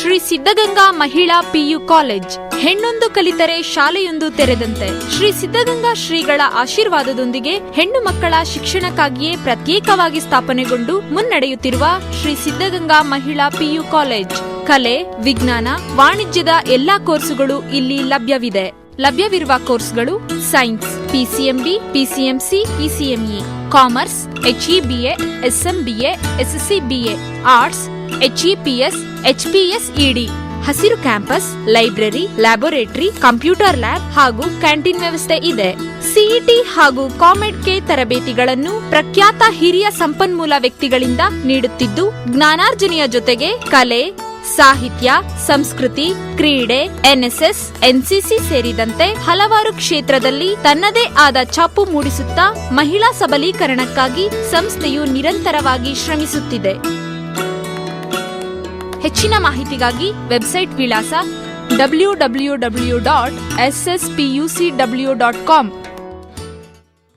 ಶ್ರೀ ಸಿದ್ಧಗಂಗಾ ಮಹಿಳಾ PU college. ಹೆಣ್ಣೊಂದು ಕಲಿತರೆ ಶಾಲೆಯೊಂದು ತೆರೆದಂತೆ. ಶ್ರೀ ಸಿದ್ಧಗಂಗಾ ಶ್ರೀಗಳ ಆಶೀರ್ವಾದದೊಂದಿಗೆ ಹೆಣ್ಣು ಮಕ್ಕಳ ಶಿಕ್ಷಣಕ್ಕಾಗಿಯೇ ಪ್ರತ್ಯೇಕವಾಗಿ ಸ್ಥಾಪನೆಗೊಂಡು ಮುನ್ನಡೆಯುತ್ತಿರುವ ಶ್ರೀ ಸಿದ್ಧಗಂಗಾ ಮಹಿಳಾ ಪಿಯು ಕಾಲೇಜ್. ಕಲೆ, ವಿಜ್ಞಾನ, ವಾಣಿಜ್ಯದ ಎಲ್ಲಾ ಕೋರ್ಸುಗಳು ಇಲ್ಲಿ ಲಭ್ಯವಿದೆ. ಲಭ್ಯವಿರುವ ಕೋರ್ಸ್ಗಳು: science, PCMB, PCMC, PCME, commerce, HEBA, SMBA, SSCBA, arts, HEPS, HPS ED. ಹಸಿರು campus, library, laboratory, computer lab ಹಾಗೂ ಕ್ಯಾಂಟೀನ್ ವ್ಯವಸ್ಥೆ ಇದೆ. ಸಿಇಟಿ ಹಾಗೂ ಕಾಮೆಡ್-ಕೆ ತರಬೇತಿಗಳನ್ನು ಪ್ರಖ್ಯಾತ ಹಿರಿಯ ಸಂಪನ್ಮೂಲ ವ್ಯಕ್ತಿಗಳಿಂದ ನೀಡುತ್ತಿದ್ದು, ಜ್ಞಾನಾರ್ಜನೆಯ ಜೊತೆಗೆ ಕಲೆ, ಸಾಹಿತ್ಯ, ಸಂಸ್ಕೃತಿ, ಕ್ರೀಡೆ, NSS, NCC ಸೇರಿದಂತೆ ಹಲವಾರು ಕ್ಷೇತ್ರದಲ್ಲಿ ತನ್ನದೇ ಆದ ಛಾಪು ಮೂಡಿಸುತ್ತಾ ಮಹಿಳಾ ಸಬಲೀಕರಣಕ್ಕಾಗಿ ಸಂಸ್ಥೆಯು ನಿರಂತರವಾಗಿ ಶ್ರಮಿಸುತ್ತಿದೆ. ಹೆಚ್ಚಿನ ಮಾಹಿತಿಗಾಗಿ ವೆಬ್ಸೈಟ್ ವಿಳಾಸ www.sspucw.com